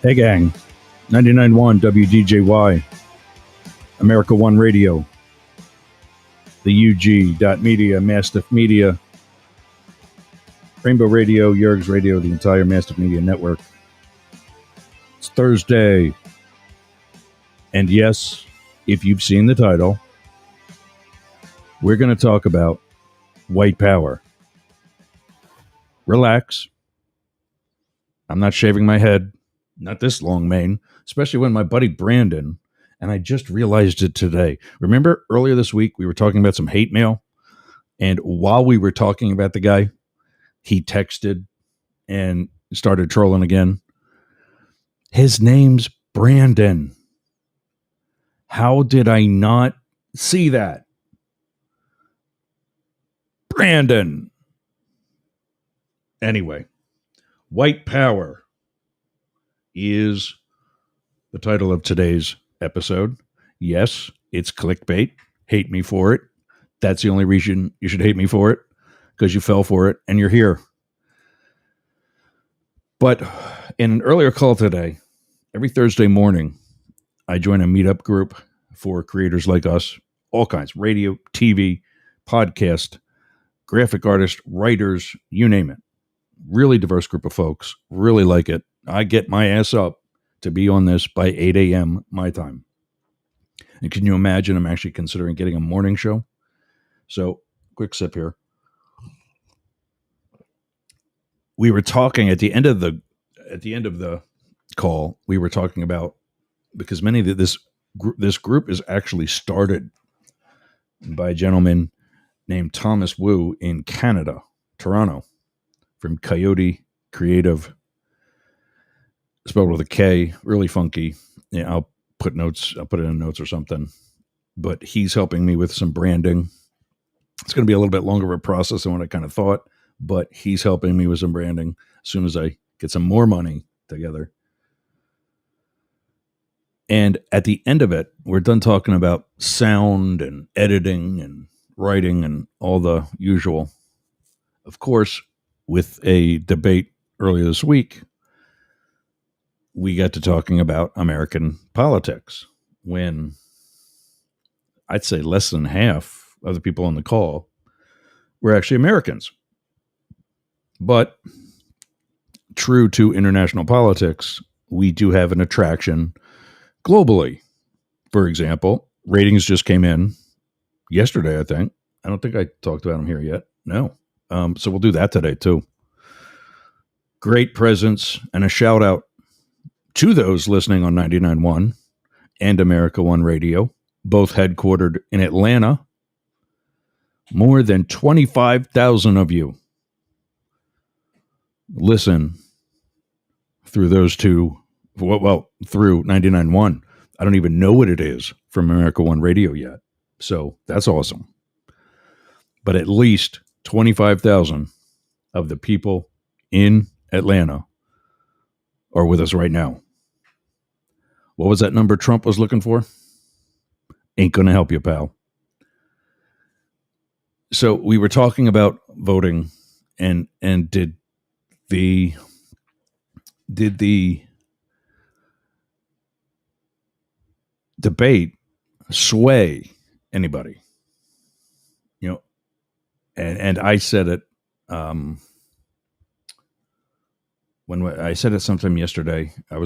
Hey gang, 99.1 WDJY, America One Radio, the UG.media, Mastiff Media, Rainbow Radio, Yerg's Radio, the entire Mastiff Media Network. It's Thursday, and yes, if you've seen the title, we're going to talk about white power. Relax. I'm not shaving my head. Not this long mane, especially when my buddy Brandon, and I just realized it today. Remember earlier this week, we were talking about some hate mail, and while we were talking about the guy, he texted and started trolling again. His name's Brandon. How did I not see that? Brandon. Anyway, white power is the title of today's episode. Yes, it's clickbait. Hate me for it. That's the only reason you should hate me for it, because you fell for it and you're here. But in an earlier call today, every Thursday morning, I join a meetup group for creators like us, all kinds, radio, TV, podcast, graphic artists, writers, you name it. Really diverse group of folks. Really like it. I get my ass up to be on this by 8 a.m. my time. And can you imagine, I'm actually considering getting a morning show? So, quick sip here. We were talking at the end of the call, we were talking about, because many of this group is actually started by a gentleman named Thomas Wu in Canada, Toronto, from Coyote Creative, spelled with a K, really funky. Yeah, I'll put it in notes or something. But he's helping me with some branding. It's going to be a little bit longer of a process than what I kind of thought, but he's helping me with some branding as soon as I get some more money together. And at the end of it, we're done talking about sound and editing and writing and all the usual. Of course, with a debate earlier this week, we got to talking about American politics, when I'd say less than half of the people on the call were actually Americans. But true to international politics, we do have an attraction globally. For example, ratings just came in yesterday, I think. I don't think I talked about them here yet. No. So we'll do that today too. Great presence and a shout out to those listening on 99.1 and America One Radio, both headquartered in Atlanta. More than 25,000 of you listen through those two, through 99.1. I don't even know what it is from America One Radio yet. So that's awesome. But at least 25,000 of the people in Atlanta are with us right now. What was that number Trump was looking for? Ain't going to help you, pal. So we were talking about voting and did the debate sway anybody? You know, and I said it when I said it sometime yesterday. I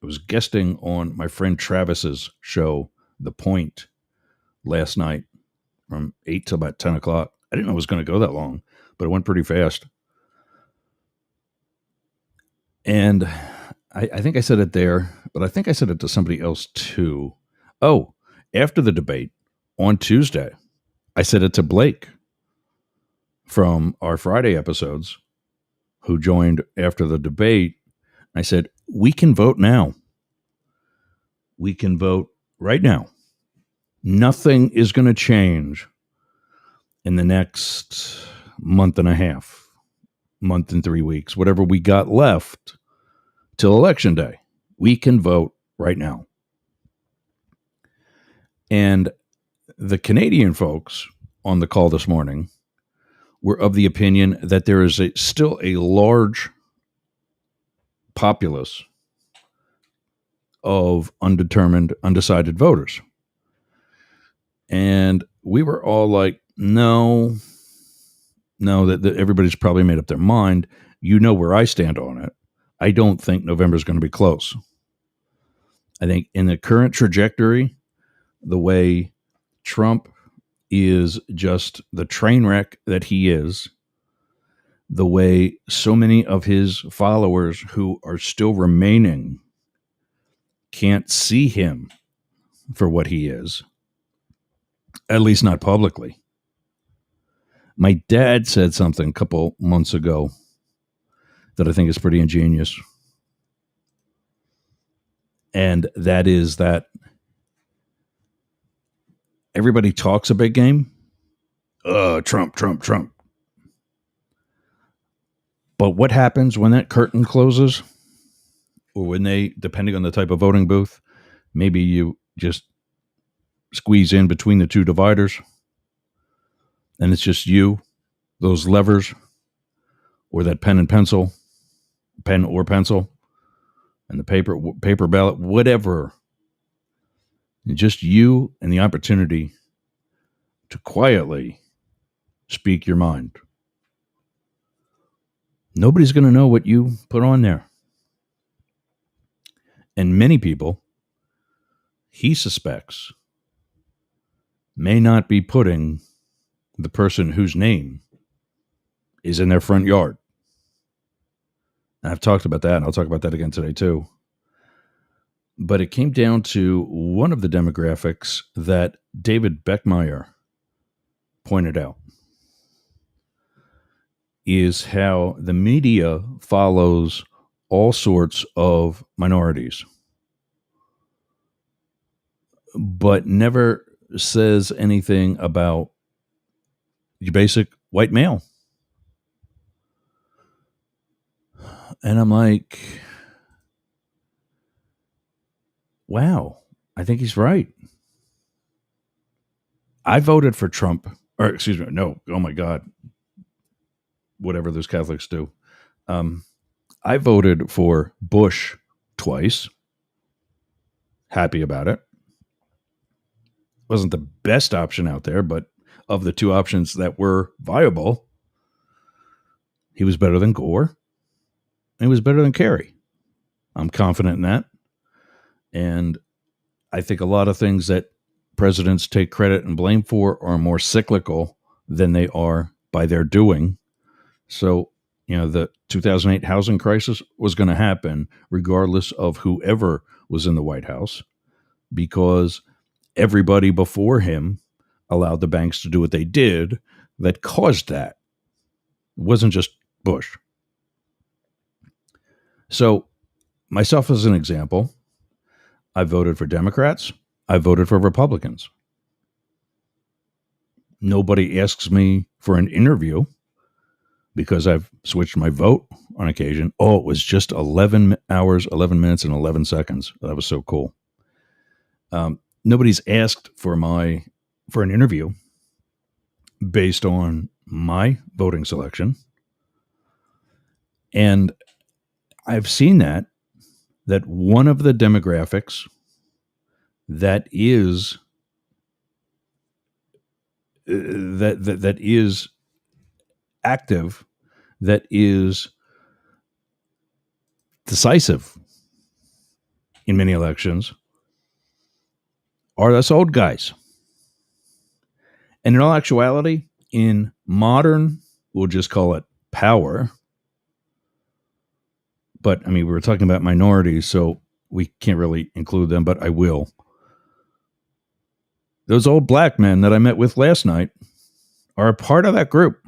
was guesting on my friend Travis's show, The Point, last night from 8 till about 10 o'clock. I didn't know it was going to go that long, but it went pretty fast. And I think I said it there, but I think I said it to somebody else too. Oh, after the debate on Tuesday, I said it to Blake from our Friday episodes, who joined after the debate. I said, we can vote now. We can vote right now. Nothing is going to change in the next month and a half, month and 3 weeks, whatever we got left till Election Day. We can vote right now. And the Canadian folks on the call this morning were of the opinion that there is still a large populace of undecided voters. And we were all like, no, that everybody's probably made up their mind. You know where I stand on it. I don't think November is going to be close. I think in the current trajectory, the way Trump is just the train wreck that he is, the way so many of his followers who are still remaining can't see him for what he is, at least not publicly. My dad said something a couple months ago that I think is pretty ingenious. And that is that everybody talks a big game. Trump, Trump, Trump. But what happens when that curtain closes? Or when they, depending on the type of voting booth, maybe you just squeeze in between the two dividers and it's just you, those levers, or that pen or pencil, and the paper ballot, whatever. And just you and the opportunity to quietly speak your mind. Nobody's going to know what you put on there. And many people, he suspects, may not be putting the person whose name is in their front yard. And I've talked about that, and I'll talk about that again today too. But it came down to one of the demographics that David Beckemeyer pointed out is how the media follows all sorts of minorities, but never says anything about your basic white male. And I'm like, wow, I think he's right. I voted for Trump, or excuse me, no, oh my God, whatever those Catholics do. I voted for Bush twice. Happy about it. Wasn't the best option out there, but of the two options that were viable, he was better than Gore. And he was better than Kerry. I'm confident in that. And I think a lot of things that presidents take credit and blame for are more cyclical than they are by their doing. So, the 2008 housing crisis was going to happen regardless of whoever was in the White House, because everybody before him allowed the banks to do what they did that caused that. It wasn't just Bush. So, myself as an example, I voted for Democrats. I voted for Republicans. Nobody asks me for an interview because I've switched my vote on occasion. Oh, it was just 11 hours, 11 minutes, and 11 seconds. That was so cool. Nobody's asked for an interview based on my voting selection. And I've seen that one of the demographics that is that is active, that is decisive in many elections, are us old guys. And in all actuality, in modern, we'll just call it power. But I mean, we were talking about minorities, so we can't really include them, but I will. Those old black men that I met with last night are a part of that group.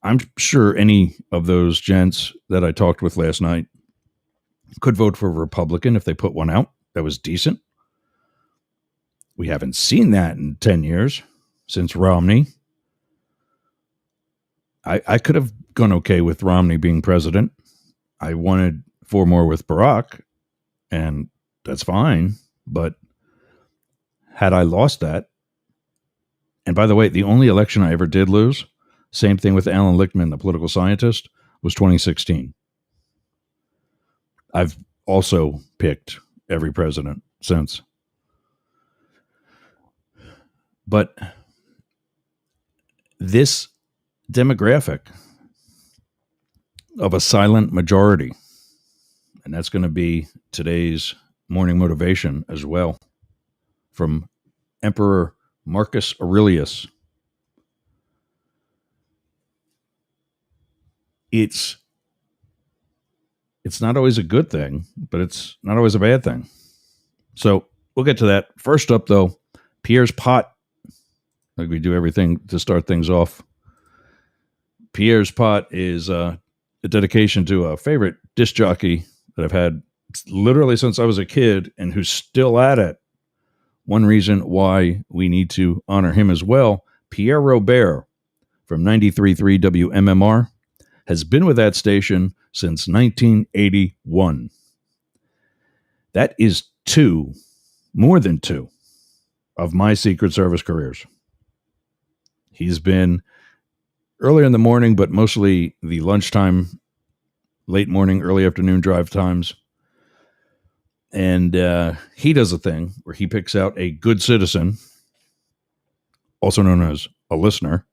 I'm sure any of those gents that I talked with last night could vote for a Republican if they put one out that was decent. We haven't seen that in 10 years since Romney. I could have gone okay with Romney being president. I wanted 4 more with Barack, and that's fine. But had I lost that, and by the way, the only election I ever did lose, same thing with Alan Lichtman, the political scientist, was 2016. I've also picked every president since. But this demographic of a silent majority, and that's going to be today's morning motivation as well, from Emperor Marcus Aurelius. It's not always a good thing, but it's not always a bad thing. So we'll get to that. First up, though, Pierre's pot. Like we do everything to start things off. Pierre's pot is a dedication to a favorite disc jockey that I've had literally since I was a kid and who's still at it. One reason why we need to honor him as well, Pierre Robert from 93.3 WMMR has been with that station since 1981. That is more than two of my Secret Service careers. He's been earlier in the morning, but mostly the lunchtime, late morning, early afternoon drive times. And he does a thing where he picks out a good citizen, also known as a listener,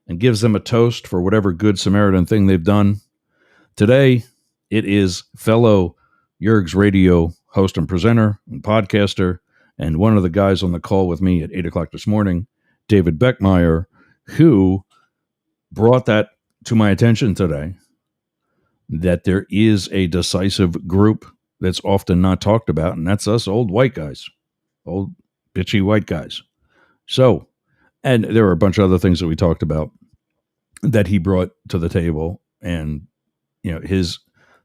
and gives them a toast for whatever good Samaritan thing they've done. Today, it is fellow Yerg's Radio host and presenter and podcaster, and one of the guys on the call with me at 8 o'clock this morning, David Beckemeyer, who brought that to my attention today, that there is a decisive group that's often not talked about, and that's us old white guys, old bitchy white guys. So, and there are a bunch of other things that we talked about that he brought to the table, and his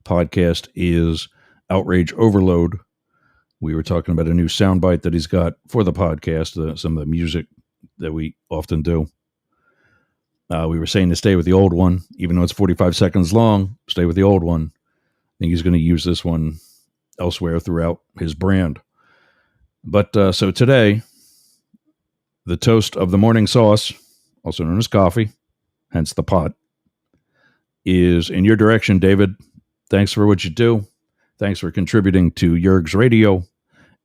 podcast is Outrage Overload. We were talking about a new soundbite that he's got for the podcast, some of the music that we often do. We were saying to stay with the old one, even though it's 45 seconds long, stay with the old one. I think he's going to use this one elsewhere throughout his brand. But so today, the toast of the morning sauce, also known as coffee, hence the pot, is in your direction, David. Thanks for what you do. Thanks for contributing to Yerg's Radio.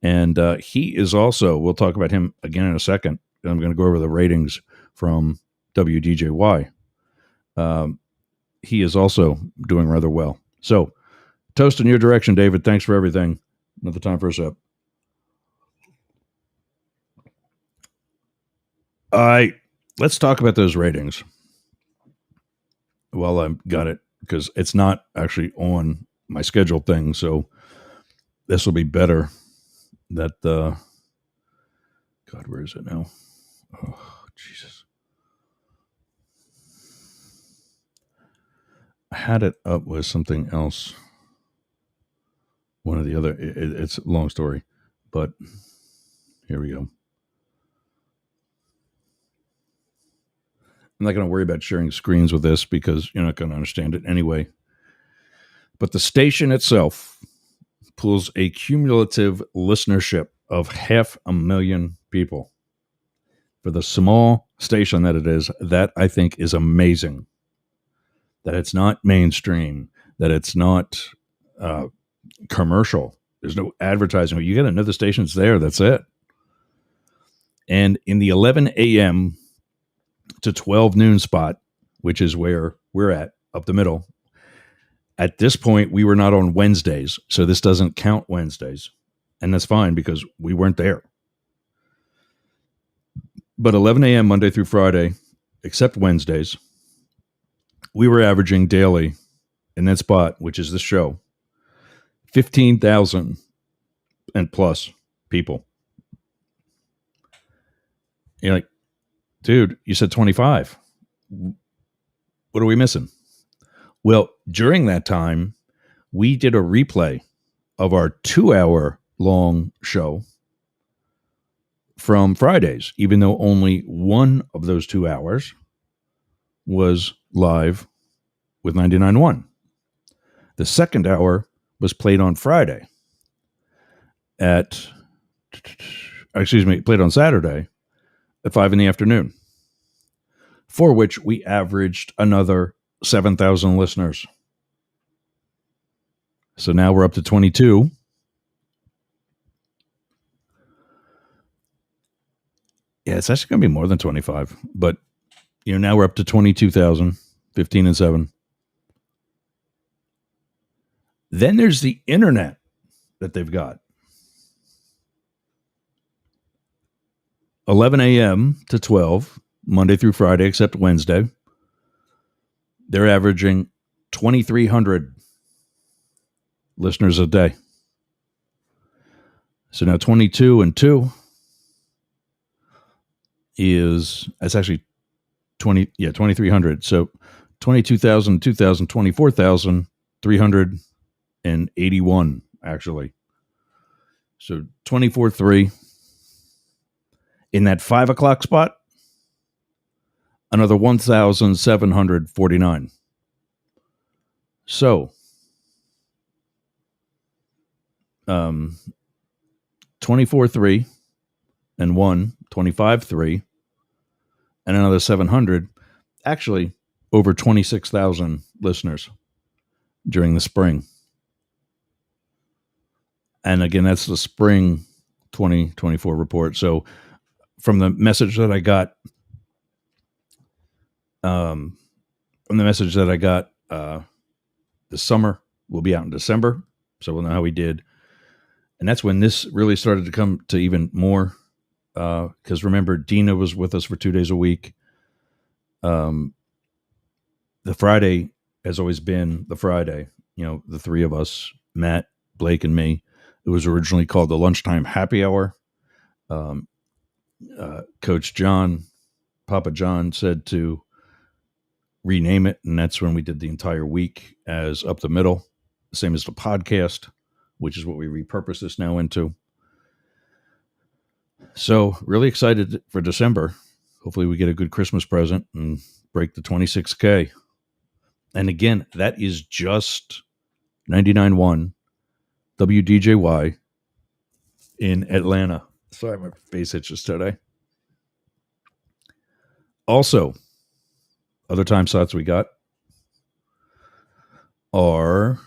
And he is also, we'll talk about him again in a second. I'm going to go over the ratings from WDJY. He is also doing rather well. So, toast in your direction, David. Thanks for everything. Another time for a sip. Let's talk about those ratings. Well, I've got it because it's not actually on my scheduled thing. So this will be better. That God, where is it now? Oh, Jesus. I had it up with something else. One of the other, it's a long story, but here we go. I'm not going to worry about sharing screens with this because you're not going to understand it anyway. But the station itself pulls a cumulative listenership of 500,000 people. For the small station that it is, that I think is amazing. That it's not mainstream, that it's not commercial. There's no advertising. You get another station that's there, that's it. And in the 11 a.m. to 12 noon spot, which is where we're at, up the middle, at this point, we were not on Wednesdays, so this doesn't count Wednesdays. And that's fine because we weren't there. But 11 a.m. Monday through Friday, except Wednesdays, we were averaging daily in that spot, which is the show, 15,000 and plus people. You're like, dude, you said 25. What are we missing? Well, during that time, we did a replay of our 2-hour long show from Fridays, even though only one of those 2 hours was live with 99.1. The second hour was played on Friday played on Saturday at 5 in the afternoon, for which we averaged another 7,000 listeners. So now we're up to 22. Yeah, it's actually going to be more than 25. But, now we're up to 22,000, 15 and 7. Then there's the internet that they've got. 11 a.m. to 12, Monday through Friday, except Wednesday. They're averaging 2,300 listeners a day. So now 22 and 2 that's actually 2,300. So 22,000, 2,000, 24,381 actually. So 24.3. In that 5 o'clock spot, another 1,749. So, 24.3 and 1, 25.3, and another 700. Actually, over 26,000 listeners during the spring. And again, that's the spring 2024 report. So, from the message that I got, the summer will be out in December, so we'll know how we did. And that's when this really started to come to even more. Because remember, Dina was with us for 2 days a week. The Friday has always been the Friday. The three of us, Matt, Blake, and me. It was originally called the Lunchtime Happy Hour. Coach John, Papa John, said to rename it, and that's when we did the entire week as Up the Middle, same as the podcast, which is what we repurposed this now into. So really excited for December. Hopefully we get a good Christmas present and break the 26K. And again, that is just 99.1 WDJY in Atlanta. Sorry, my face itches today. Also, other time slots we got are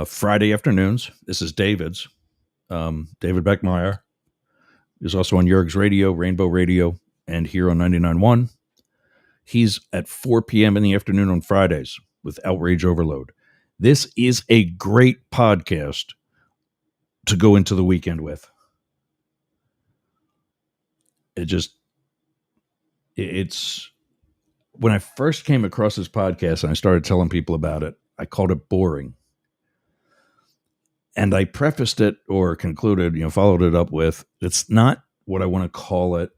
Friday afternoons. This is David's. David Beckemeyer is also on Yerg's Radio, Rainbow Radio, and here on 99.1. He's at 4 p.m. in the afternoon on Fridays with Outrage Overload. This is a great podcast to go into the weekend with. It's when I first came across this podcast and I started telling people about it, I called it boring. And I prefaced it or concluded, followed it up with, it's not what I want to call it.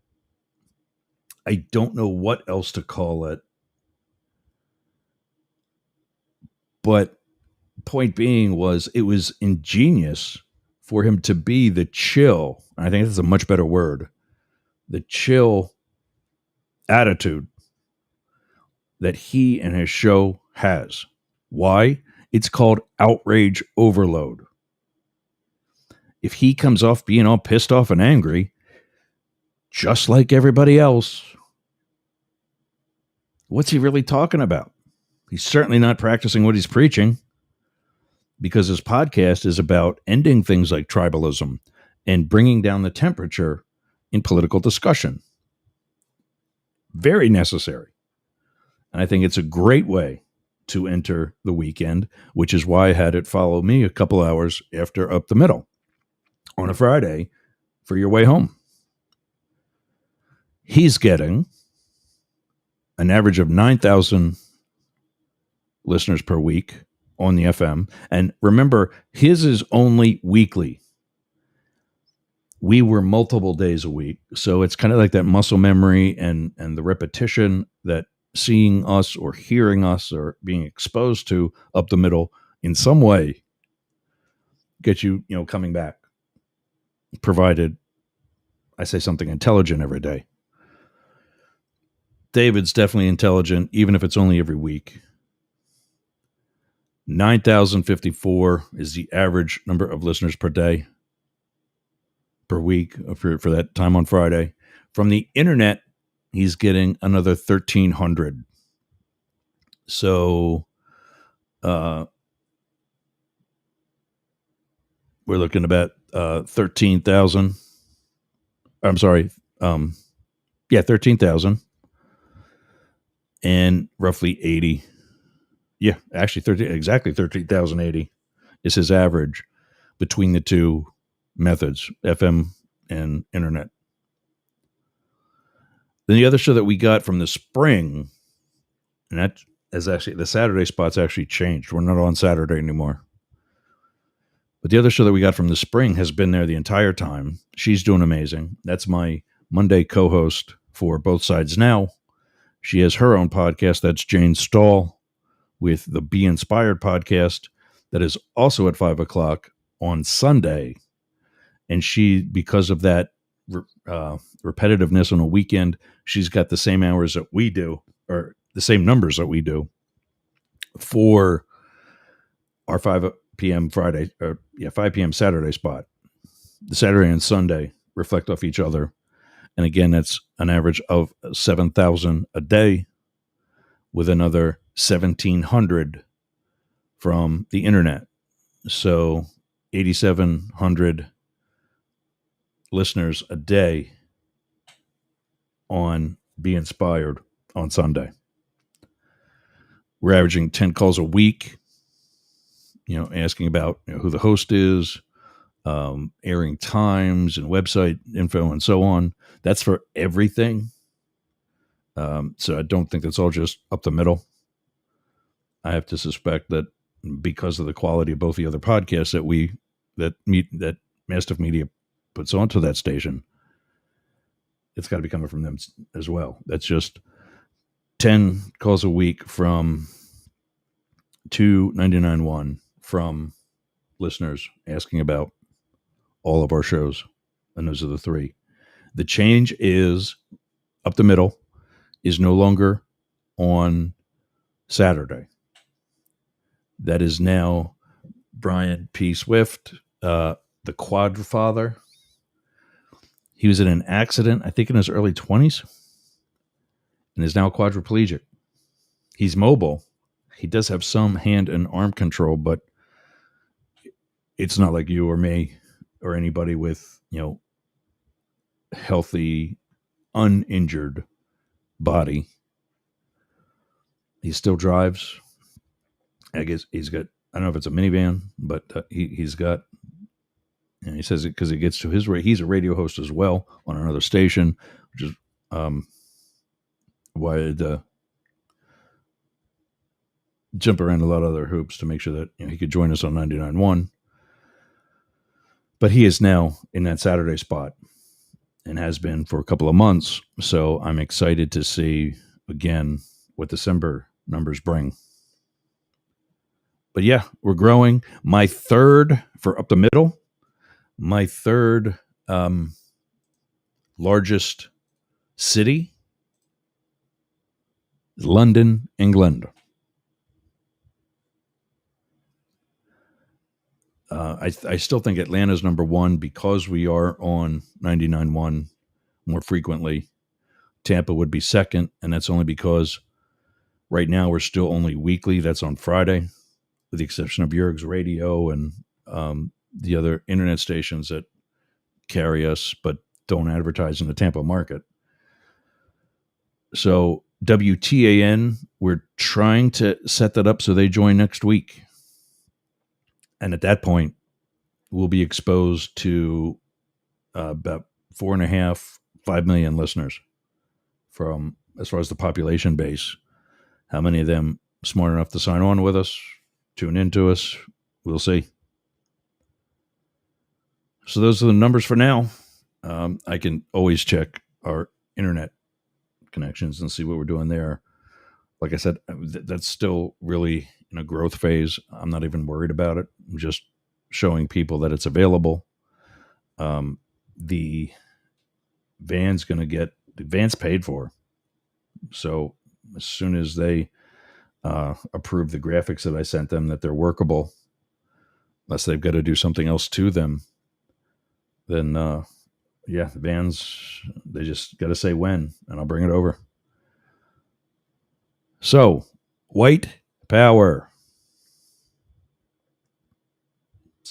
I don't know what else to call it. But point being was it was ingenious for him to be the chill. I think that's a much better word. The chill attitude that he and his show has. Why? It's called Outrage Overload. If he comes off being all pissed off and angry, just like everybody else, what's he really talking about? He's certainly not practicing what he's preaching, because his podcast is about ending things like tribalism and bringing down the temperature in political discussion. Very necessary. And I think it's a great way to enter the weekend, which is why I had it follow me a couple hours after Up the Middle on a Friday for your way home. He's getting an average of 9,000 listeners per week on the FM. And remember, his is only weekly. We were multiple days a week. So it's kind of like that muscle memory and the repetition that seeing us or hearing us or being exposed to Up the Middle in some way gets you, coming back, provided I say something intelligent every day. David's definitely intelligent, even if it's only every week. 9,054 is the average number of listeners per day, per week, for that time on Friday. From the internet, he's getting another 1,300. So we're looking about 13,000. I'm sorry. Um, yeah, 13,000 and roughly 80. Yeah, actually 13,080 is his average between the two methods, FM and internet. Then the other show that we got from the spring, and that is actually the Saturday spot's actually changed. We're not on Saturday anymore. But the other show that we got from the spring has been there the entire time. She's doing amazing. That's my Monday co-host for Both Sides Now. She has her own podcast. That's Jane Stahl with the Be Inspired podcast. That is also at 5:00 on Sunday. And she, because of that repetitiveness on a weekend, she's got the same hours that we do, or the same numbers that we do for our 5 p.m. Friday, or 5 p.m. Saturday spot. The Saturday and Sunday reflect off each other. And again, that's an average of 7,000 a day with another 1,700 from the internet. So 8,700 listeners a day on Be Inspired on Sunday. We're averaging 10 calls a week, asking about who the host is, airing times and website info and so on. That's for everything. So I don't think that's all just up the middle. I have to suspect that because of the quality of both the other podcasts that Mastiff Media puts onto that station, it's got to be coming from them as well. That's just 10 calls a week from 299.1 from listeners asking about all of our shows. And those are the three. The change is up the middle is no longer on Saturday. That is now Brian P. Swift, the Quadfather. He was in an accident, I think in his early 20s, and is now quadriplegic. He's mobile. He does have some hand and arm control, but it's not like you or me or anybody with, healthy, uninjured body. He still drives. I guess he's got, I don't know if it's a minivan, but he's got, and he says it because he gets to he's a radio host as well on another station, which is why I'd jump around a lot of other hoops to make sure that he could join us on 99.1. But he is now in that Saturday spot and has been for a couple of months. So I'm excited to see again what December numbers bring. But yeah, we're growing. My third for up the middle, my third largest city is London, England. I still think Atlanta's number one because we are on 99.1 more frequently. Tampa would be second, and that's only because right now we're still only weekly. That's on Friday, with the exception of Yerg's Radio and the other internet stations that carry us but don't advertise in the Tampa market. So WTAN, we're trying to set that up so they join next week. And at that point, we'll be exposed to about 4.5, 5 million listeners from as far as the population base. How many of them smart enough to sign on with us, tune into us? We'll see. So those are the numbers for now. I can always check our internet connections and see what we're doing there. Like I said, that's still really in a growth phase. I'm not even worried about it. I'm just showing people that it's available. The van's paid for. So as soon as they approve the graphics that I sent them, that they're workable, unless they've got to do something else to them, then the vans, they just got to say when, and I'll bring it over. So, white power.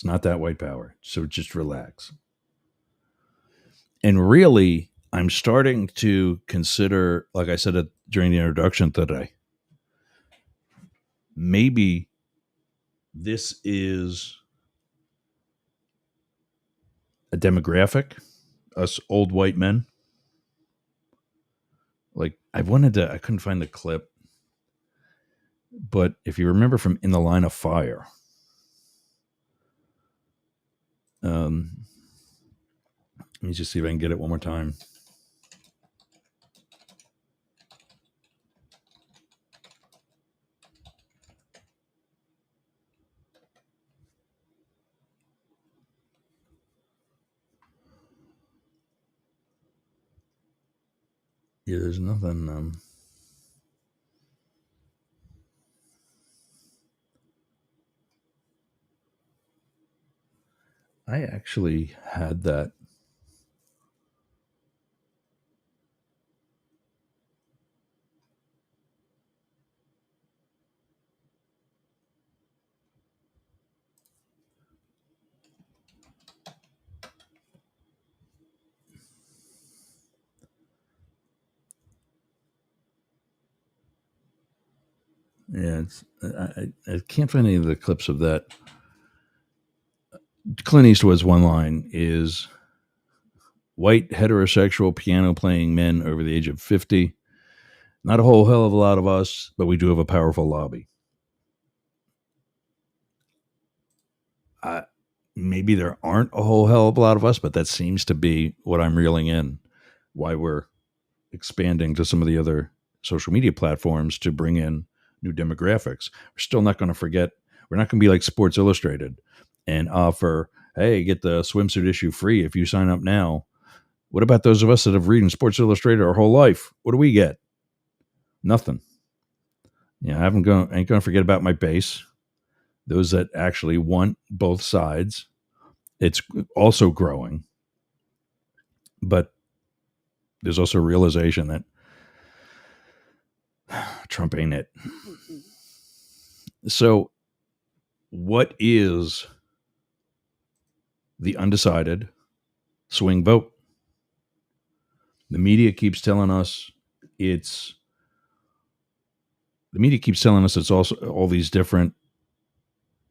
It's not that white power. So just relax. And really, I'm starting to consider, like I said during the introduction today, maybe this is a demographic, us old white men. Like I couldn't find the clip, but if you remember from In the Line of Fire, um, let me just see if I can get it one more time. Yeah, there's nothing. I actually had that. Yeah, I can't find any of the clips of that. Clint Eastwood's one line is white heterosexual piano playing men over the age of 50. Not a whole hell of a lot of us, but we do have a powerful lobby. I, Maybe there aren't a whole hell of a lot of us, but that seems to be what I'm reeling in. Why we're expanding to some of the other social media platforms to bring in new demographics. We're still not going to forget. We're not going to be like Sports Illustrated and offer, hey, get the swimsuit issue free if you sign up now. What about those of us that have read Sports Illustrated our whole life? What do we get? Nothing. Yeah, ain't going to forget about my base. Those that actually want both sides. It's also growing, but there's also a realization that Trump ain't it. So, what is the undecided swing vote? The media keeps telling us it's also all these different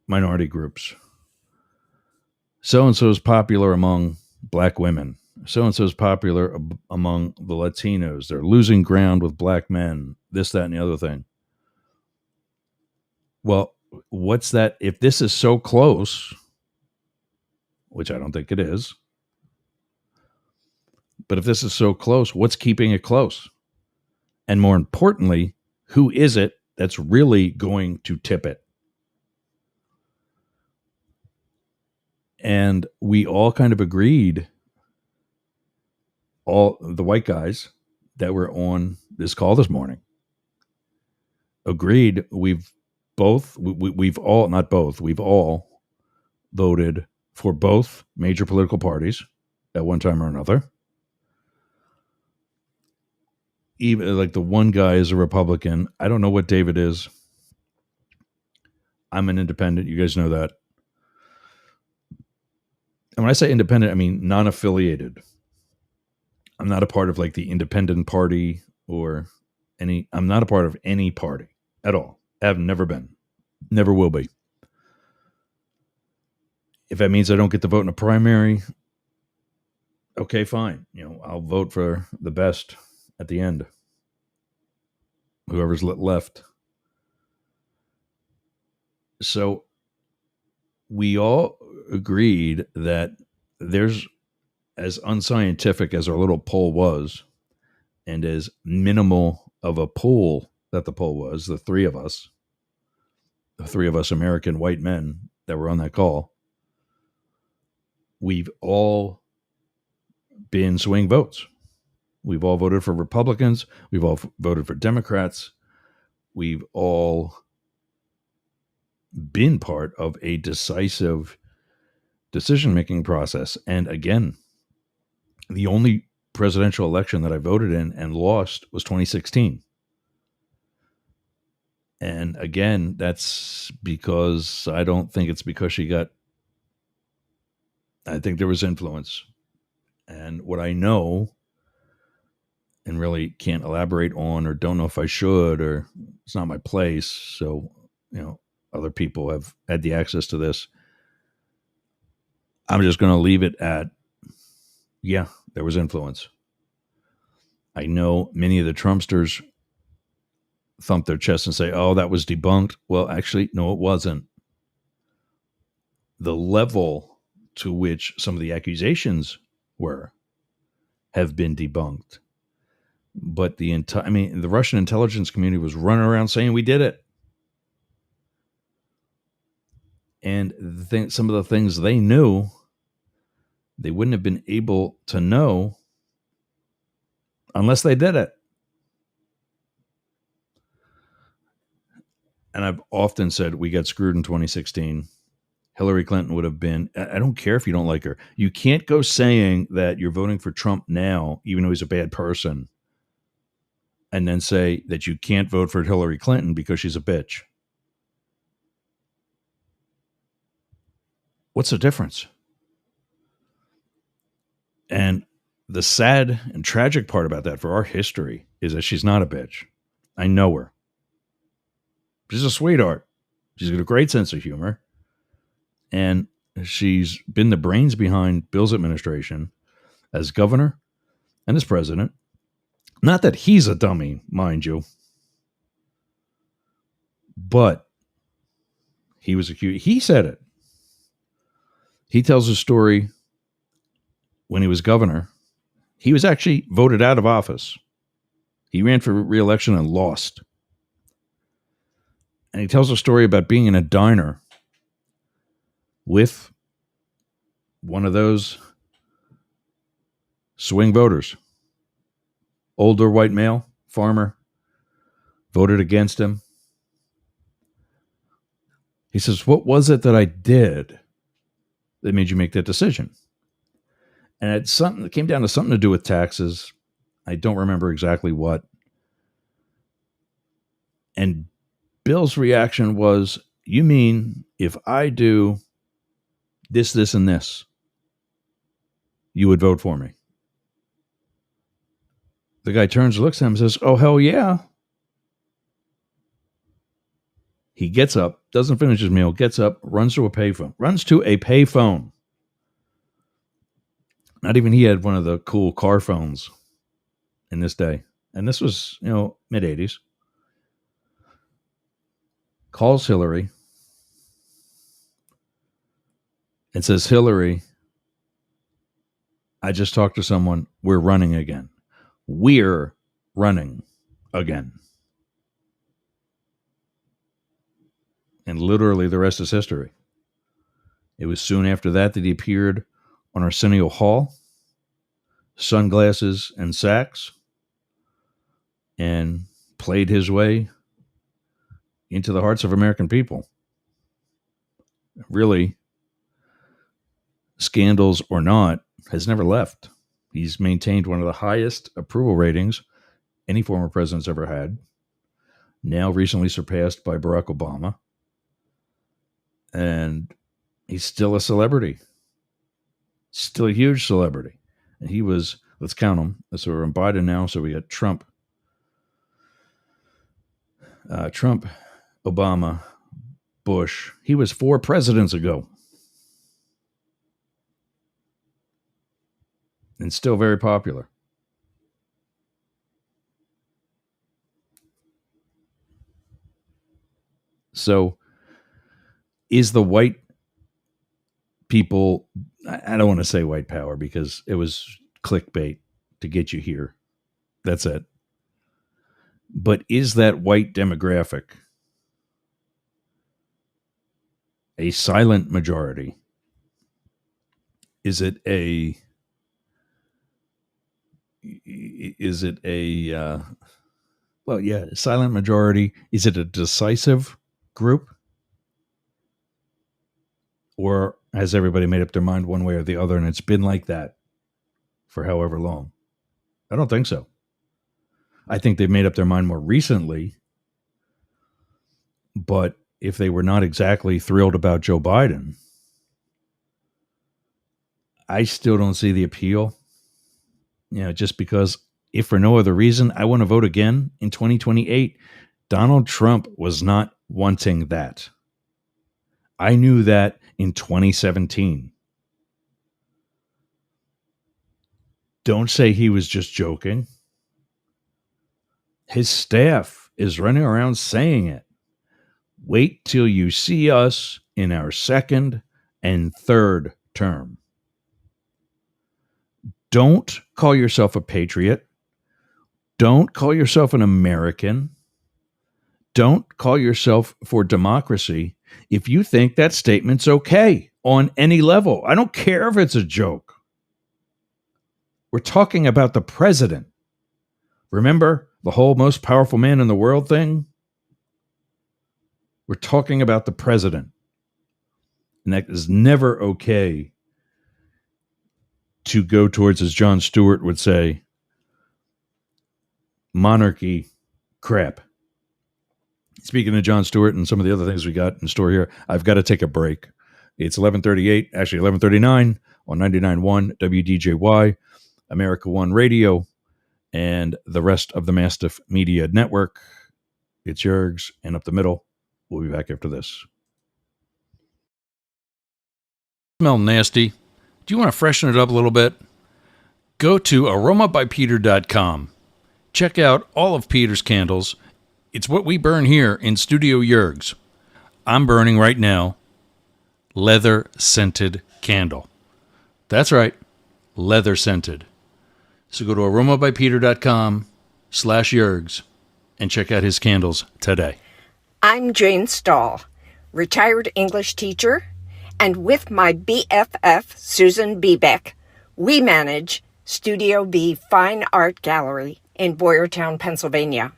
minority groups. So and so is popular among black women. So and so is popular among the Latinos. They're losing ground with black men. This, that, and the other thing. Well, what's that? If this is so close, which I don't think it is, but if this is so close, what's keeping it close? And more importantly, who is it that's really going to tip it? And we all kind of agreed, all the white guys that were on this call this morning agreed we've all not both, we've all voted for both major political parties at one time or another. Even like the one guy is a Republican. I don't know what David is. I'm an independent. You guys know that. And when I say independent, I mean non-affiliated. I'm not a part of like the independent party or I'm not a part of any party at all. I've never been. Never will be. If that means I don't get to vote in a primary, okay, fine. I'll vote for the best at the end. Whoever's left. So we all agreed that there's, as unscientific as our little poll was, and as minimal of a pool that the poll was, the three of us American white men that were on that call, we've all been swing votes. We've all voted for Republicans. We've all voted for Democrats. We've all been part of a decisive decision-making process. And again, the only presidential election that I voted in and lost was 2016. And again, that's because I don't think it's because she got I think there was influence. And what I know and really can't elaborate on or don't know if I should or it's not my place. So, other people have had the access to this. I'm just going to leave it at, yeah, there was influence. I know many of the Trumpsters thump their chest and say, oh, that was debunked. Well, actually, no, it wasn't. The level to which some of the accusations were have been debunked. But the Russian intelligence community was running around saying we did it. And some of the things they knew, they wouldn't have been able to know unless they did it. And I've often said we got screwed in 2016. Hillary Clinton would have been, I don't care if you don't like her. You can't go saying that you're voting for Trump now, even though he's a bad person, and then say that you can't vote for Hillary Clinton because she's a bitch. What's the difference? And the sad and tragic part about that for our history is that she's not a bitch. I know her. She's a sweetheart. She's got a great sense of humor. And she's been the brains behind Bill's administration as governor and as president. Not that he's a dummy, mind you, but he was accused. He said it. He tells a story when he was governor. He was actually voted out of office. He ran for re-election and lost. And he tells a story about being in a diner with one of those swing voters, older white male, farmer, voted against him. He says, what was it that I did that made you make that decision? And it came down to something to do with taxes. I don't remember exactly what. And Bill's reaction was, you mean if I do this, this, and this, you would vote for me? The guy turns, looks at him, and says, oh, hell yeah. He gets up, doesn't finish his meal, gets up, runs to a payphone. Not even he had one of the cool car phones in this day. And this was, mid 80s. Calls Hillary and says, Hillary, I just talked to someone. We're running again. We're running again. And literally the rest is history. It was soon after that he appeared on Arsenio Hall, sunglasses and sax, and played his way into the hearts of American people. Really, scandals or not, has never left. He's maintained one of the highest approval ratings any former president's ever had, now recently surpassed by Barack Obama. And he's still a celebrity, still a huge celebrity. And he was, let's count them. So we're in Biden now. So we got Trump, Obama, Bush. He was 4 presidents ago. And still very popular. So is the white people, I don't want to say white power because it was clickbait to get you here. That's it. But is that white demographic a silent majority? Is it a silent majority? Is it a decisive group? Or has everybody made up their mind one way or the other and it's been like that for however long? I don't think so. I think they've made up their mind more recently. But if they were not exactly thrilled about Joe Biden, I still don't see the appeal. Just because, if for no other reason, I want to vote again in 2028. Donald Trump was not wanting that. I knew that in 2017. Don't say he was just joking. His staff is running around saying it. Wait till you see us in our second and third term. Don't call yourself a patriot. Don't call yourself an American. Don't call yourself for democracy if you think that statement's okay on any level. I don't care if it's a joke. We're talking about the president. Remember the whole most powerful man in the world thing? We're talking about the president. And that is never okay to go towards, as Jon Stewart would say, monarchy crap. Speaking of Jon Stewart and some of the other things we got in store here, I've got to take a break. It's 11:38, actually 11:39 on 99.1 WDJY, America One Radio, and the rest of the Mastiff Media Network. It's Yergs, and up the middle. We'll be back after this. Smell nasty. Do you want to freshen it up a little bit? Go to aromabypeter.com. Check out all of Peter's candles. It's what we burn here in Studio Yergs. I'm burning right now leather scented candle. That's right, leather scented. So go to aromabypeter.com/Yergs and check out his candles today. I'm Jane Stahl, retired English teacher, and with my BFF, Susan Bebeck, we manage Studio B Fine Art Gallery in Boyertown, Pennsylvania.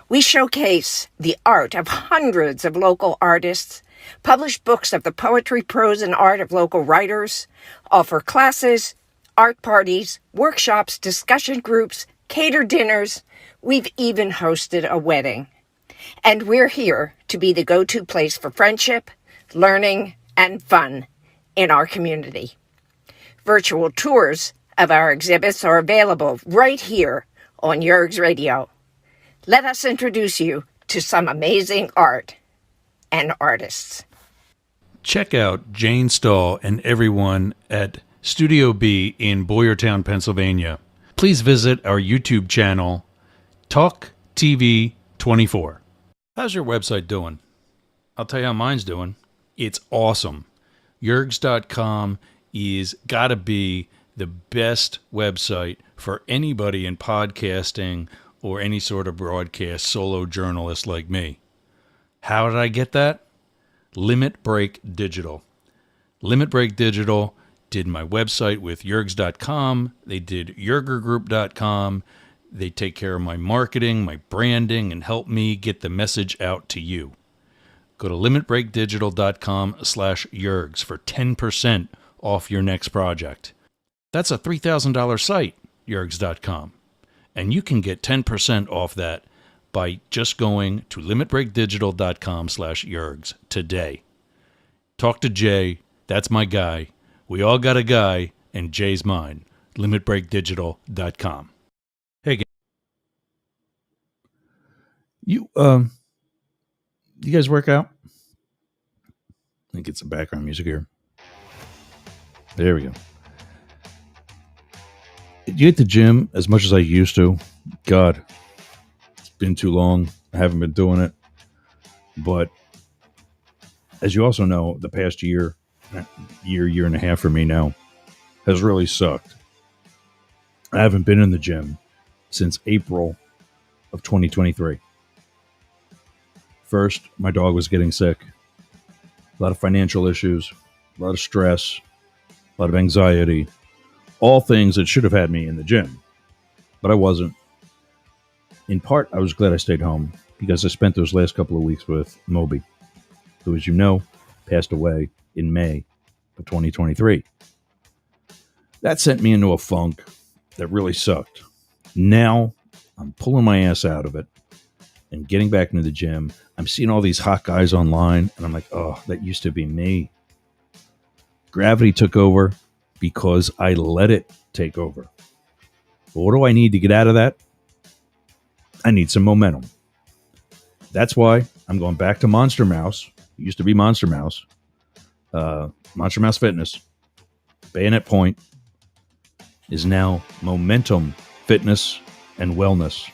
We showcase the art of hundreds of local artists, publish books of the poetry, prose, and art of local writers, offer classes, art parties, workshops, discussion groups, cater dinners. We've even hosted a wedding. And we're here to be the go-to place for friendship, learning, and fun in our community. Virtual tours of our exhibits are available right here on Yergs Radio. Let us introduce you to some amazing art and artists. Check out Jane Stahl and everyone at Studio B in Boyertown, Pennsylvania. Please visit our YouTube channel, Talk TV 24. How's your website doing? I'll tell you how mine's doing. It's awesome. Yergs.com is gotta be the best website for anybody in podcasting or any sort of broadcast solo journalist like me. How did I get that? Limit Break Digital. Limit Break Digital did my website with Yergs.com. They did YergerGroup.com. They take care of my marketing, my branding, and help me get the message out to you. Go to limitbreakdigital.com/Yergs for 10% off your next project. That's a $3,000 site, Yergs.com. And you can get 10% off that by just going to limitbreakdigital.com/Yergs today. Talk to Jay. That's my guy. We all got a guy, and Jay's mine. limitbreakdigital.com. Hey, you guys work out? Let me get some background music here. There we go. Did you hit the gym as much as I used to? God, it's been too long. I haven't been doing it. But as you also know, the past year and a half for me now has really sucked. I haven't been in the gym since April of 2023. First, my dog was getting sick. A lot of financial issues, a lot of stress, a lot of anxiety. All things that should have had me in the gym, but I wasn't. In part, I was glad I stayed home because I spent those last couple of weeks with Moby, who, as you know, passed away in May of 2023. That sent me into a funk that really sucked. Now, I'm pulling my ass out of it and getting back into the gym. I'm seeing all these hot guys online, and I'm like, oh, that used to be me. Gravity took over. because I let it take over. But what do I need to get out of that? I need some momentum. That's why I'm going back to Monster Mouse. It used to be Monster Mouse. Monster Mouse Fitness. Bayonet Point is now Momentum Fitness and Wellness.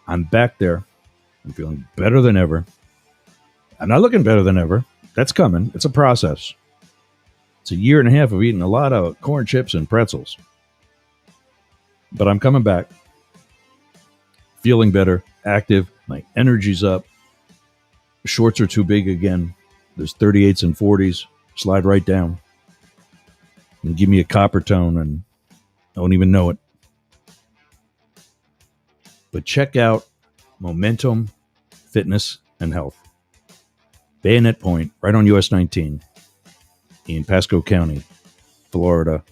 I'm back there. I'm feeling better than ever. I'm not looking better than ever. That's coming. It's a process. It's a year and a half of eating a lot of corn chips and pretzels. But I'm coming back. Feeling better, active. My energy's up. Shorts are too big again. There's 38s and 40s. Slide right down. And give me a copper tone and I won't even know it. But check out Momentum Fitness and Health. Bayonet Point, right on US 19 in Pasco County, Florida.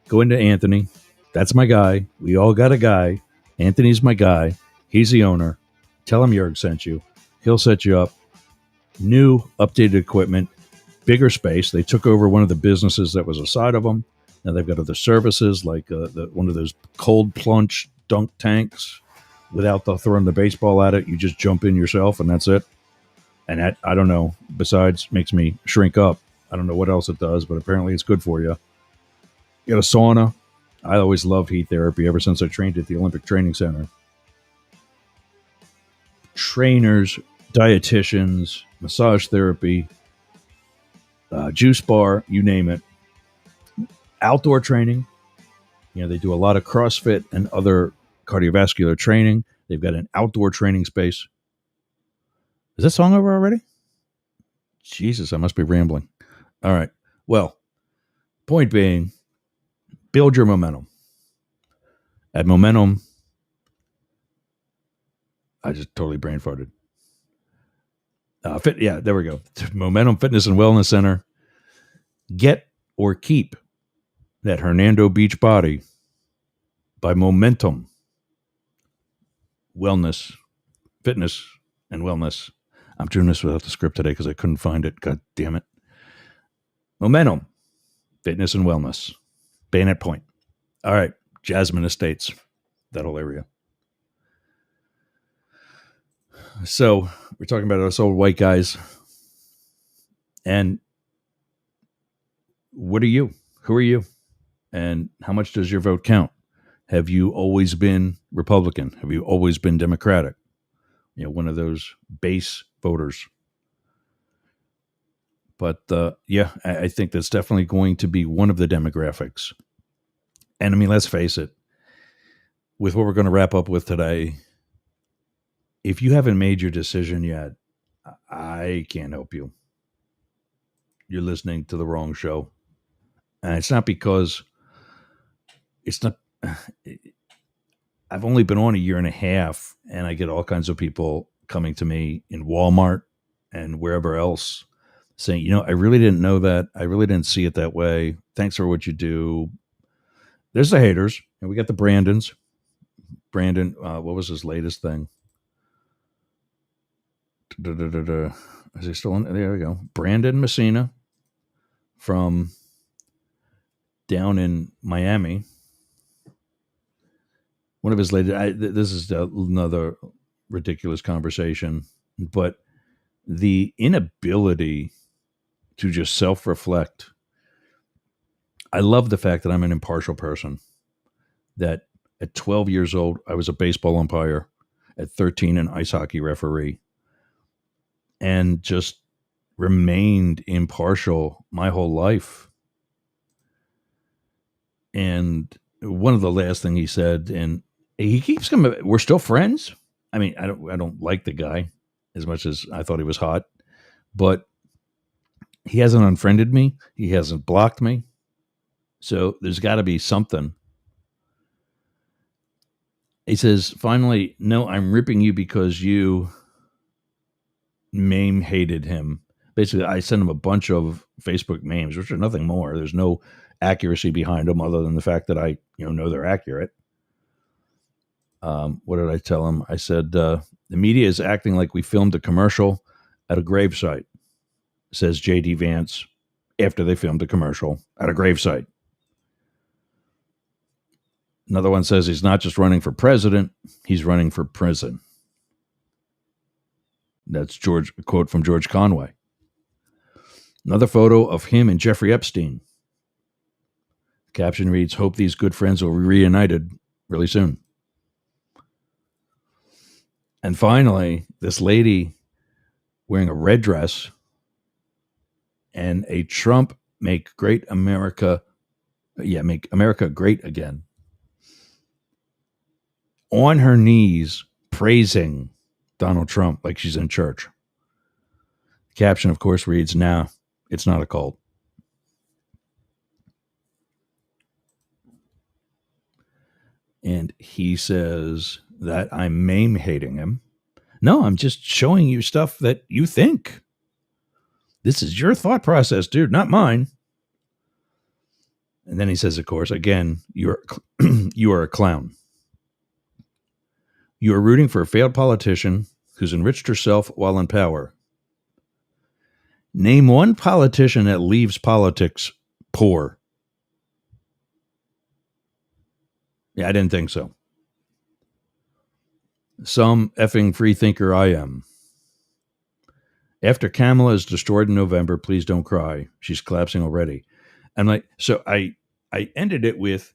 Go into Anthony. That's my guy. We all got a guy. Anthony's my guy. He's the owner. Tell him Jörg sent you. He'll set you up. New, updated equipment, bigger space. They took over one of the businesses that was aside of them. Now they've got other services like one of those cold plunge dunk tanks without throwing the baseball at it. You just jump in yourself and that's it. And that, I don't know, besides makes me shrink up. I don't know what else it does, but apparently it's good for you. You got a sauna. I always loved heat therapy ever since I trained at the Olympic Training Center. Trainers, dietitians, massage therapy, juice bar, you name it. Outdoor training. You know, they do a lot of CrossFit and other cardiovascular training. They've got an outdoor training space. Is that song over already? Jesus, I must be rambling. All right. Well, point being, build your momentum. At Momentum, I just totally brain farted. There we go. Momentum Fitness and Wellness Center. Get or keep that Hernando Beach body by Momentum Wellness, Fitness and Wellness. I'm doing this without the script today because I couldn't find it. God damn it. Momentum Fitness and Wellness. Bayonet Point. All right. Jasmine Estates. That whole area. So we're talking about us old white guys. And what are you? Who are you? And how much does your vote count? Have you always been Republican? Have you always been Democratic? You know, one of those base voters. But I think that's definitely going to be one of the demographics. And I mean, let's face it, with what we're going to wrap up with today, if you haven't made your decision yet, I can't help you. You're listening to the wrong show. And it's not because it's not, I've only been on a year and a half and I get all kinds of people coming to me in Walmart and wherever else saying, you know, I really didn't know that. I really didn't see it that way. Thanks for what you do. There's the haters, and we got the Brandons. Brandon, what was his latest thing? Is he still in? There we go. Brandon Messina from down in Miami. One of his latest, this is another ridiculous conversation, but the inability to just self-reflect. I love the fact that I'm an impartial person, that at 12 years old, I was a baseball umpire, at 13, an ice hockey referee, and just remained impartial my whole life. And one of the last thing he said, and he keeps coming, we're still friends. I mean, I don't like the guy as much as I thought he was hot, but he hasn't unfriended me. He hasn't blocked me. So there's got to be something. He says, finally, no, I'm ripping you because you meme hated him. Basically, I sent him a bunch of Facebook memes, which are nothing more. There's no accuracy behind them other than the fact that I know they're accurate. What did I tell him? I said, the media is acting like we filmed a commercial at a gravesite, says J.D. Vance. after they filmed a commercial at a gravesite. Another one says he's not just running for president, he's running for prison. That's a quote from George Conway. Another photo of him and Jeffrey Epstein. Caption reads, "Hope these good friends will be reunited really soon." And finally, this lady wearing a red dress and a Trump make America great again, on her knees praising Donald Trump like she's in church. Caption, of course, reads, "Nah, it's not a cult." And he says that I'm meme hating him. No, I'm just showing you stuff that you think. This is your thought process, dude, not mine. And then he says, of course, again, you are a clown. You are rooting for a failed politician who's enriched herself while in power. Name one politician that leaves politics poor. Yeah, I didn't think so. Some effing free thinker I am. After Kamala is destroyed in November, please don't cry. She's collapsing already. I'm like, so I ended it with,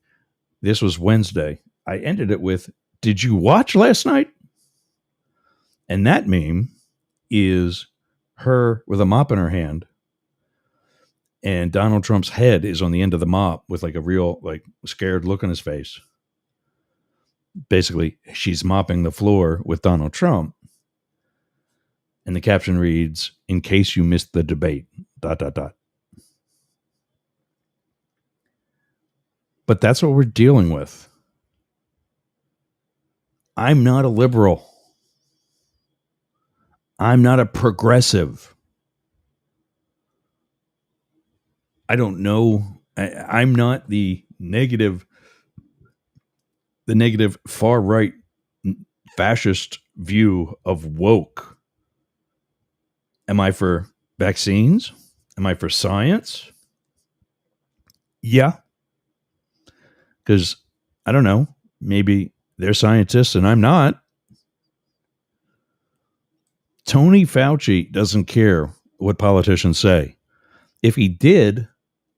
this was Wednesday. I ended it with, did you watch last night? And that meme is her with a mop in her hand, and Donald Trump's head is on the end of the mop with like a real like scared look on his face. Basically, she's mopping the floor with Donald Trump. And the caption reads, "In case you missed the debate, ... But that's what we're dealing with. I'm not a liberal. I'm not a progressive. I don't know. I'm not the negative far right fascist view of woke. Am I for vaccines? Am I for science? Yeah. Because I don't know. Maybe they're scientists and I'm not. Tony Fauci doesn't care what politicians say. If he did,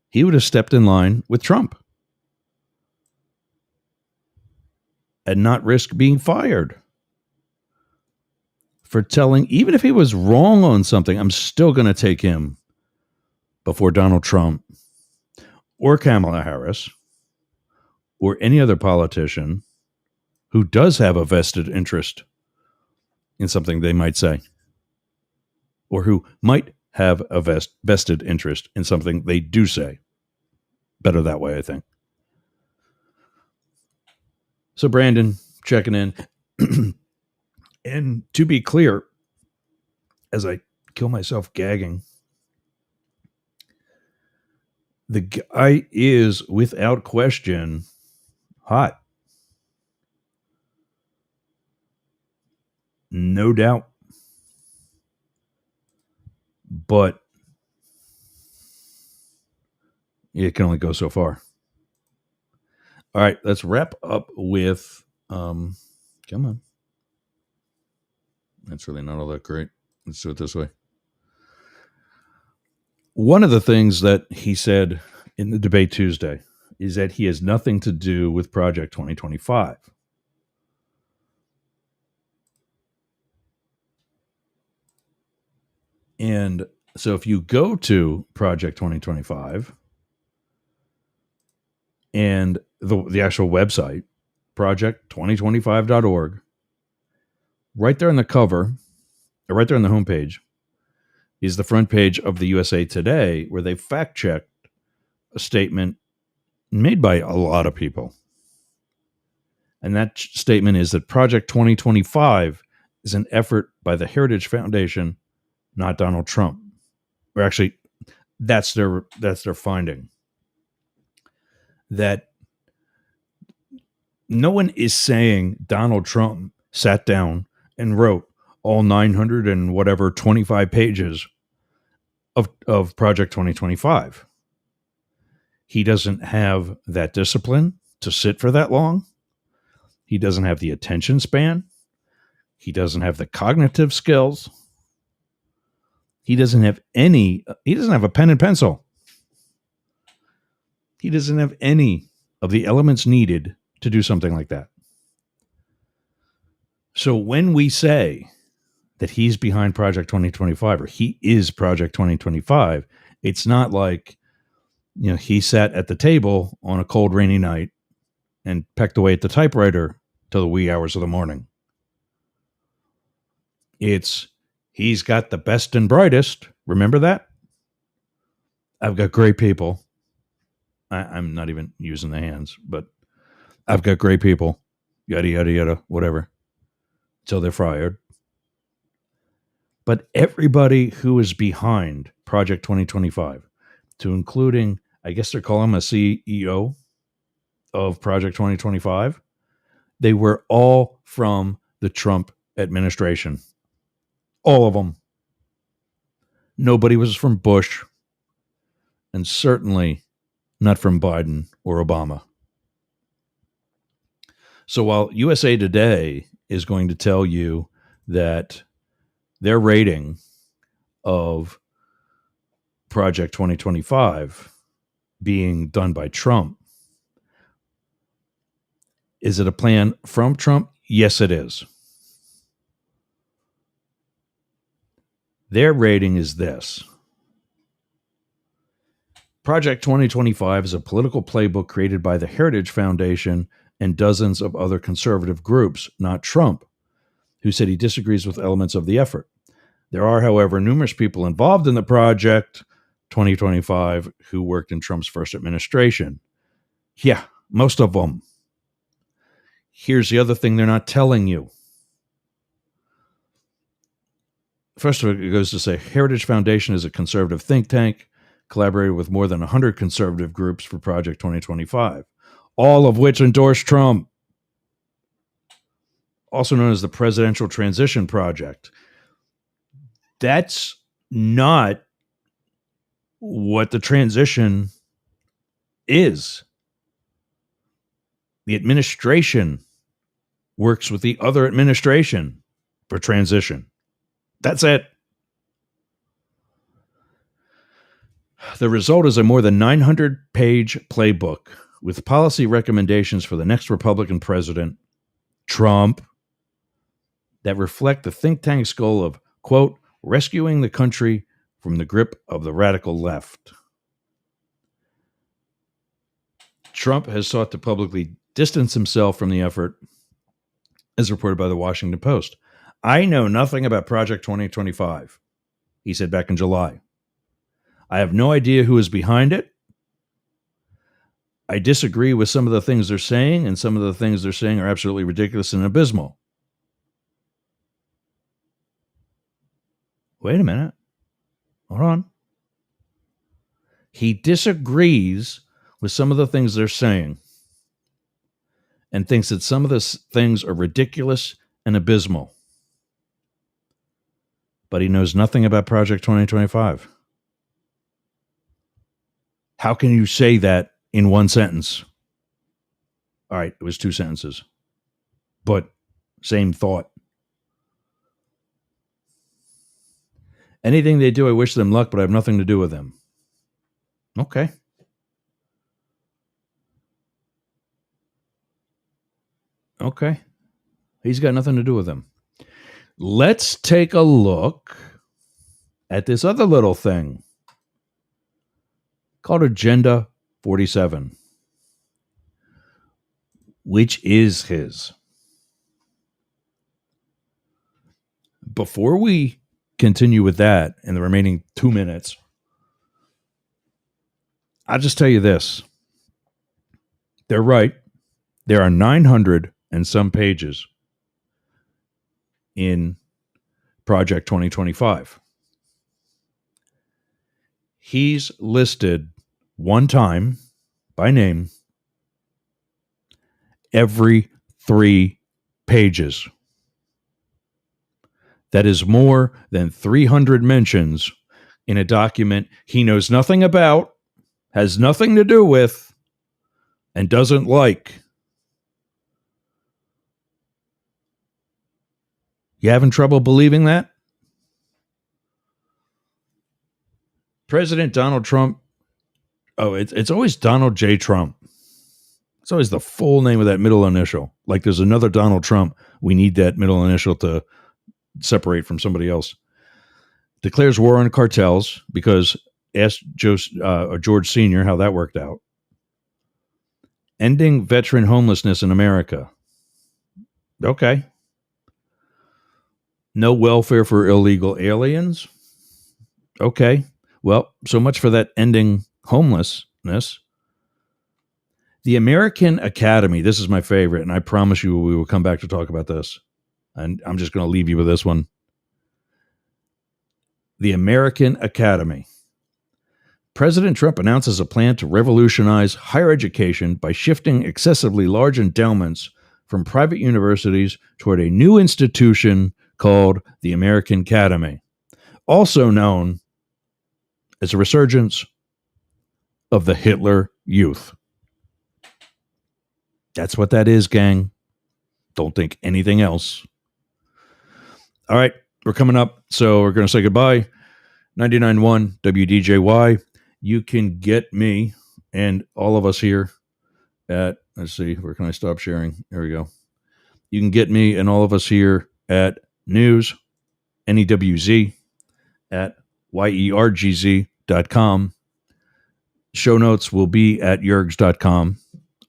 he would have stepped in line with Trump and not risk being fired for telling, even if he was wrong on something, I'm still going to take him before Donald Trump or Kamala Harris or any other politician who does have a vested interest in something they might say, or who might have a vested interest in something they do say. Better that way, I think. So Brandon, checking in. And to be clear, as I kill myself gagging, the guy is without question hot. No doubt. But it can only go so far. All right, let's wrap up with come on. That's really not all that great. Let's do it this way. One of the things that he said in the debate Tuesday is that he has nothing to do with Project 2025. And so if you go to Project 2025 and the actual website, project2025.org, right there on the cover, or right there on the homepage, is the front page of the USA Today, where they fact-checked a statement made by a lot of people. And that statement is that Project 2025 is an effort by the Heritage Foundation, not Donald Trump. Or actually, that's their finding. That no one is saying Donald Trump sat down and wrote all 900 and whatever 25 pages of Project 2025. He doesn't have that discipline to sit for that long. He doesn't have the attention span. He doesn't have the cognitive skills. He doesn't have a pen and pencil. He doesn't have any of the elements needed to do something like that. So when we say that he's behind Project 2025 or he is Project 2025, it's not like, he sat at the table on a cold, rainy night and pecked away at the typewriter till the wee hours of the morning. It's he's got the best and brightest. Remember that? I've got great people. I'm not even using the hands, but I've got great people. Yada, yada, yada, whatever. Till they're fired. But everybody who is behind Project 2025, to including, I guess they're calling him a CEO of Project 2025, they were all from the Trump administration. All of them. Nobody was from Bush, and certainly not from Biden or Obama. So while USA Today is going to tell you that their rating of Project 2025 being done by Trump, is it a plan from Trump? Yes, it is. Their rating is this. Project 2025 is a political playbook created by the Heritage Foundation and dozens of other conservative groups, not Trump, who said he disagrees with elements of the effort. There are, however, numerous people involved in the Project 2025 who worked in Trump's first administration. Yeah, most of them. Here's the other thing they're not telling you. First of all, it goes to say Heritage Foundation is a conservative think tank, collaborated with more than 100 conservative groups for Project 2025, all of which endorse Trump. Also known as the Presidential Transition Project. That's not what the transition is. The administration works with the other administration for transition. That's it. The result is a more than 900-page playbook with policy recommendations for the next Republican president, Trump, that reflect the think tank's goal of, quote, rescuing the country from the grip of the radical left. Trump has sought to publicly distance himself from the effort, as reported by the Washington Post. I know nothing about Project 2025, he said back in July. I have no idea who is behind it. I disagree with some of the things they're saying, and some of the things they're saying are absolutely ridiculous and abysmal. Wait a minute. Hold on. He disagrees with some of the things they're saying and thinks that some of the things are ridiculous and abysmal. But he knows nothing about Project 2025. How can you say that in one sentence? All right, it was two sentences, but same thought. Anything they do, I wish them luck, but I have nothing to do with them. Okay. Okay. He's got nothing to do with them. Let's take a look at this other little thing called Agenda 47, which is his. Before we continue with that in the remaining 2 minutes, I'll just tell you this. They're right. There are 900 and some pages in Project 2025. He's listed one time by name every 3 pages. That is more than 300 mentions in a document he knows nothing about, has nothing to do with, and doesn't like. You having trouble believing that? President Donald Trump. Oh, it's always Donald J. Trump. It's always the full name of that middle initial. Like there's another Donald Trump. We need that middle initial to separate from somebody else. Declares war on cartels because ask George Sr. how that worked out. Ending veteran homelessness in America. Okay. No welfare for illegal aliens. Okay. Well, so much for that ending homelessness. The American Academy, this is my favorite, and I promise you we will come back to talk about this. And I'm just going to leave you with this one. The American Academy. President Trump announces a plan to revolutionize higher education by shifting excessively large endowments from private universities toward a new institution called the American Academy, also known as a resurgence of the Hitler Youth. That's what that is, gang. Don't think anything else. All right, we're coming up, so we're going to say goodbye. 99.1 WDJY. You can get me and all of us here at, let's see, where can I stop sharing? There we go. You can get me and all of us here at News, NEWZ, at yergz.com. Show notes will be at yergs.com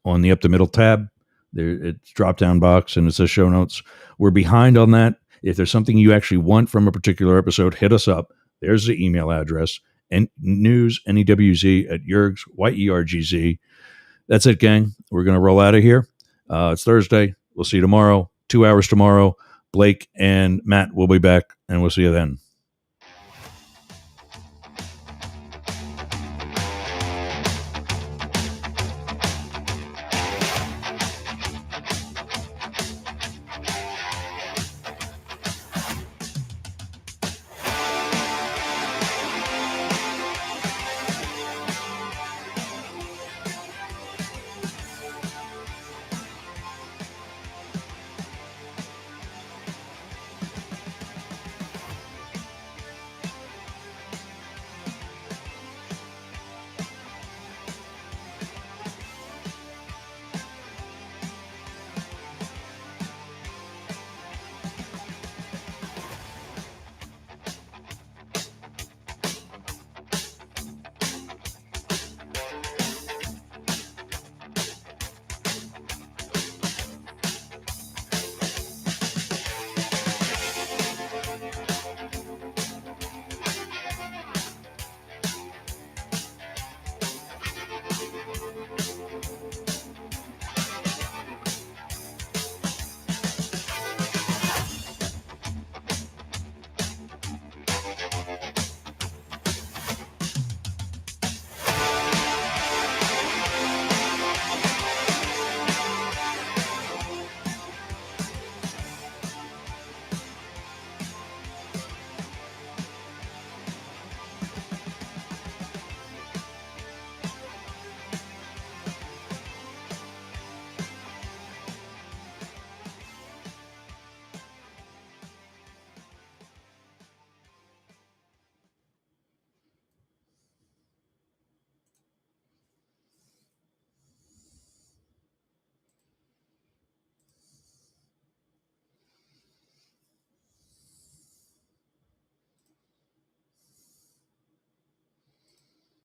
on the up the middle tab. There, it's drop down box and it says show notes. We're behind on that. If there's something you actually want from a particular episode, hit us up. There's the email address. And news, NEWZ at yergs, YERGZ. That's it, gang. We're going to roll out of here. It's Thursday. We'll see you tomorrow. 2 hours tomorrow. Blake and Matt will be back, and we'll see you then.